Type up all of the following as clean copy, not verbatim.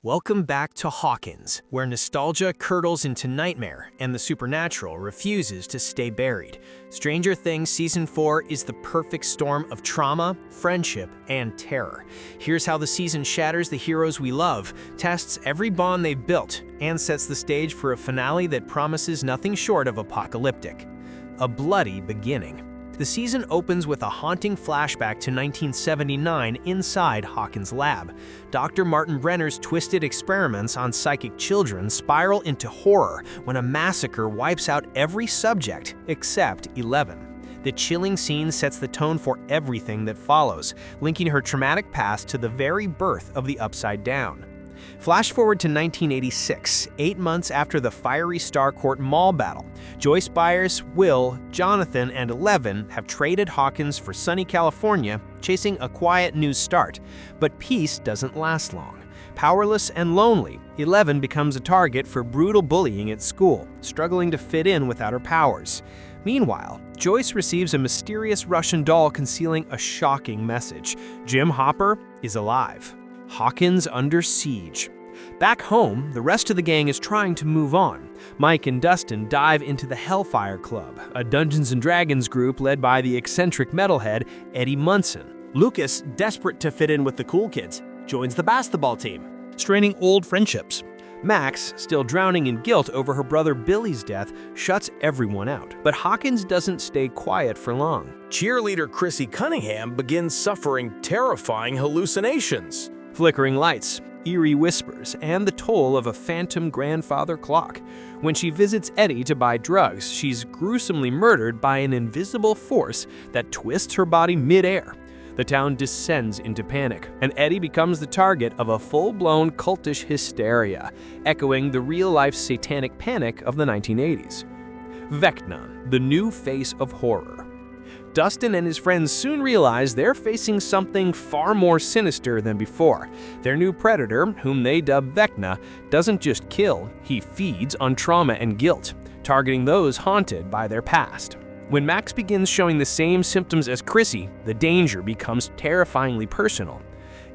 Welcome back to Hawkins, where nostalgia curdles into nightmare and the supernatural refuses to stay buried. Stranger Things Season 4 is the perfect storm of trauma, friendship, and terror. Here's how the season shatters the heroes we love, tests every bond they've built, and sets the stage for a finale that promises nothing short of apocalyptic. A bloody beginning. The season opens with a haunting flashback to 1979 inside Hawkins' lab. Dr. Martin Brenner's twisted experiments on psychic children spiral into horror when a massacre wipes out every subject except 11. The chilling scene sets the tone for everything that follows, linking her traumatic past to the very birth of the Upside Down. Flash forward to 1986, 8 months after the fiery Starcourt Mall battle. Joyce Byers, Will, Jonathan, and 11 have traded Hawkins for sunny California, chasing a quiet new start. But peace doesn't last long. Powerless and lonely, 11 becomes a target for brutal bullying at school, struggling to fit in without her powers. Meanwhile, Joyce receives a mysterious Russian doll concealing a shocking message. Jim Hopper is alive. Hawkins under siege. Back home, the rest of the gang is trying to move on. Mike and Dustin dive into the Hellfire Club, a Dungeons & Dragons group led by the eccentric metalhead Eddie Munson. Lucas, desperate to fit in with the cool kids, joins the basketball team, straining old friendships. Max, still drowning in guilt over her brother Billy's death, shuts everyone out. But Hawkins doesn't stay quiet for long. Cheerleader Chrissy Cunningham begins suffering terrifying hallucinations. Flickering lights, eerie whispers, and the toll of a phantom grandfather clock. When she visits Eddie to buy drugs, she's gruesomely murdered by an invisible force that twists her body mid-air. The town descends into panic, and Eddie becomes the target of a full-blown cultish hysteria, echoing the real-life satanic panic of the 1980s. Vecna, the new face of horror. Dustin and his friends soon realize they're facing something far more sinister than before. Their new predator, whom they dub Vecna, doesn't just kill, he feeds on trauma and guilt, targeting those haunted by their past. When Max begins showing the same symptoms as Chrissy, the danger becomes terrifyingly personal.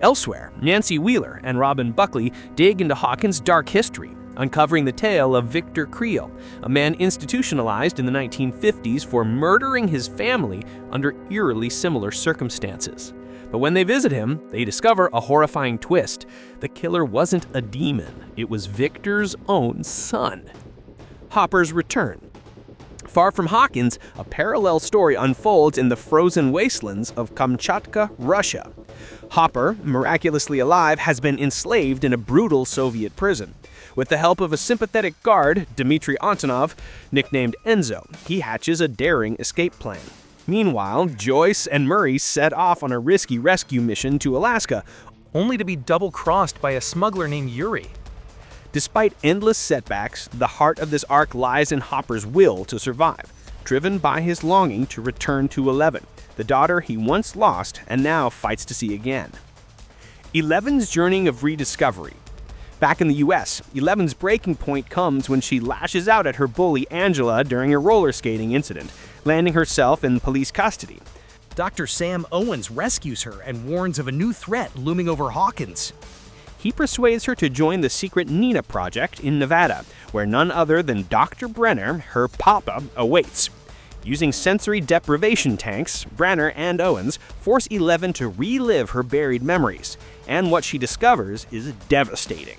Elsewhere, Nancy Wheeler and Robin Buckley dig into Hawkins' dark history, uncovering the tale of Victor Creel, a man institutionalized in the 1950s for murdering his family under eerily similar circumstances. But when they visit him, they discover a horrifying twist. The killer wasn't a demon, it was Victor's own son. Hopper's return. Far from Hawkins, a parallel story unfolds in the frozen wastelands of Kamchatka, Russia. Hopper, miraculously alive, has been enslaved in a brutal Soviet prison. With the help of a sympathetic guard, Dmitry Antonov, nicknamed Enzo, he hatches a daring escape plan. Meanwhile, Joyce and Murray set off on a risky rescue mission to Alaska, only to be double-crossed by a smuggler named Yuri. Despite endless setbacks, the heart of this arc lies in Hopper's will to survive, driven by his longing to return to 11, the daughter he once lost and now fights to see again. 11's journey of rediscovery. Back in the US, 11's breaking point comes when she lashes out at her bully Angela during a roller skating incident, landing herself in police custody. Dr. Sam Owens rescues her and warns of a new threat looming over Hawkins. He persuades her to join the secret Nina project in Nevada, where none other than Dr. Brenner, her papa, awaits. Using sensory deprivation tanks, Brenner and Owens force 11 to relive her buried memories, and what she discovers is devastating.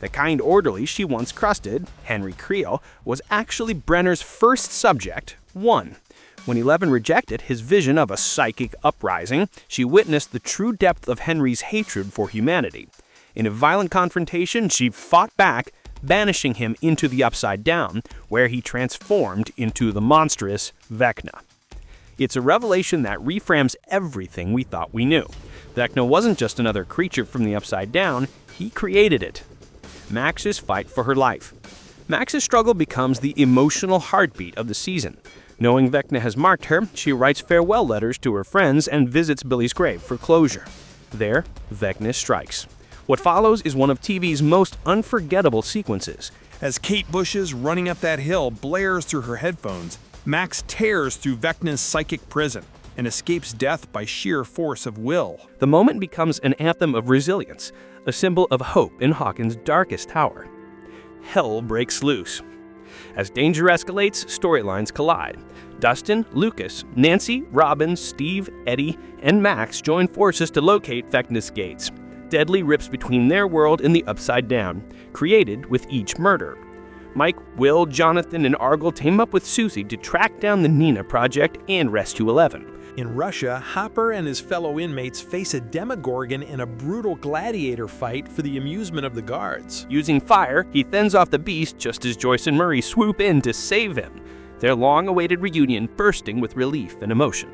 The kind orderly she once crusted, Henry Creel, was actually Brenner's first subject, 1. When 11 rejected his vision of a psychic uprising, she witnessed the true depth of Henry's hatred for humanity. In a violent confrontation, she fought back, banishing him into the Upside Down, where he transformed into the monstrous Vecna. It's a revelation that reframes everything we thought we knew. Vecna wasn't just another creature from the Upside Down, he created it. Max's fight for her life. Max's struggle becomes the emotional heartbeat of the season. Knowing Vecna has marked her, she writes farewell letters to her friends and visits Billy's grave for closure. There, Vecna strikes. What follows is one of TV's most unforgettable sequences. As Kate Bush's Running Up That Hill blares through her headphones, Max tears through Vecna's psychic prison. and escapes death by sheer force of will. The moment becomes an anthem of resilience, a symbol of hope in Hawkins' darkest hour. Hell breaks loose. As danger escalates, storylines collide. Dustin, Lucas, Nancy, Robin, Steve, Eddie, and Max join forces to locate Vecna's gates. Deadly rips between their world and the Upside Down, created with each murder. Mike, Will, Jonathan, and Argyle team up with Susie to track down the Nina Project and rescue 11. In Russia, Hopper and his fellow inmates face a Demogorgon in a brutal gladiator fight for the amusement of the guards. Using fire, he fends off the beast just as Joyce and Murray swoop in to save him, their long-awaited reunion bursting with relief and emotion.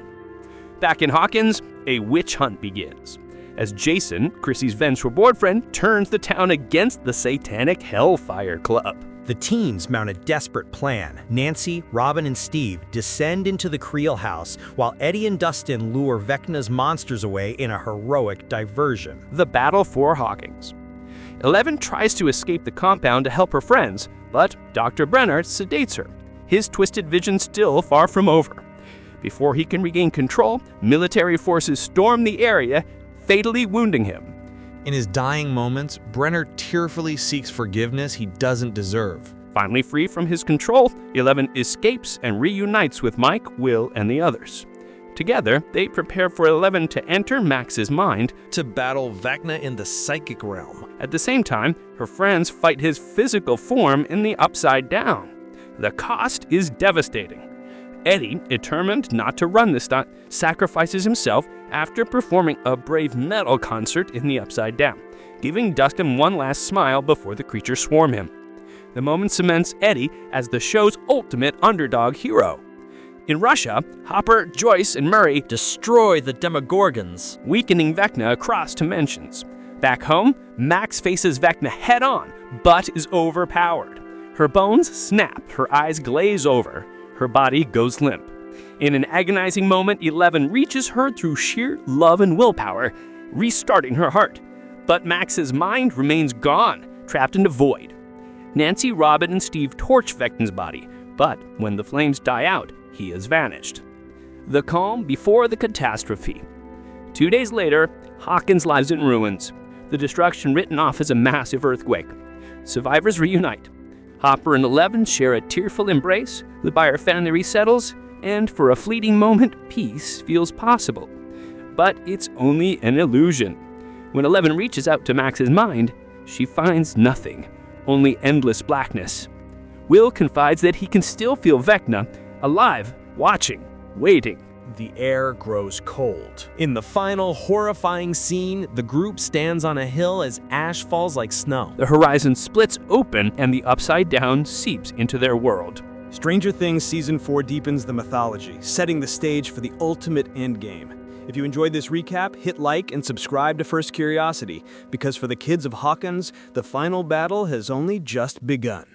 Back in Hawkins, a witch hunt begins, as Jason, Chrissy's vengeful boyfriend, turns the town against the satanic Hellfire Club. The teens mount a desperate plan. Nancy, Robin, and Steve descend into the Creel house, while Eddie and Dustin lure Vecna's monsters away in a heroic diversion. The battle for Hawkins. 11 tries to escape the compound to help her friends, but Dr. Brenner sedates her, his twisted vision still far from over. Before he can regain control, military forces storm the area, fatally wounding him. In his dying moments, Brenner tearfully seeks forgiveness he doesn't deserve. Finally free from his control, 11 escapes and reunites with Mike, Will, and the others. Together, they prepare for 11 to enter Max's mind To battle Vecna in the psychic realm. At the same time, her friends fight his physical form in the Upside Down. The cost is devastating. Eddie, determined not to run the stunt, sacrifices himself after performing a brave metal concert in the Upside Down, giving Dustin one last smile before the creatures swarm him. The moment cements Eddie as the show's ultimate underdog hero. In Russia, Hopper, Joyce, and Murray Destroy the Demogorgons. weakening Vecna across dimensions. Back home, Max faces Vecna head-on, but is overpowered. Her bones snap, her eyes glaze over. Her body goes limp. In an agonizing moment, 11 reaches her through sheer love and willpower, restarting her heart. But Max's mind remains gone, trapped in the void. Nancy, Robin, and Steve torch Vecna's body, but when the flames die out, he has vanished. The calm before the catastrophe. 2 days later, Hawkins lies in ruins, the destruction written off as a massive earthquake. Survivors reunite. Hopper and 11 share a tearful embrace, the Byer family resettles, and for a fleeting moment, peace feels possible. But it's only an illusion. When 11 reaches out to Max's mind, she finds nothing, only endless blackness. Will confides that he can still feel Vecna, alive, watching, waiting. The air grows cold. In the final horrifying scene, the group stands on a hill as ash falls like snow. The horizon splits open and the Upside Down seeps into their world. Stranger Things Season 4 deepens the mythology, setting the stage for the ultimate endgame. If you enjoyed this recap, hit like and subscribe to First Curiosity, because for the kids of Hawkins, the final battle has only just begun.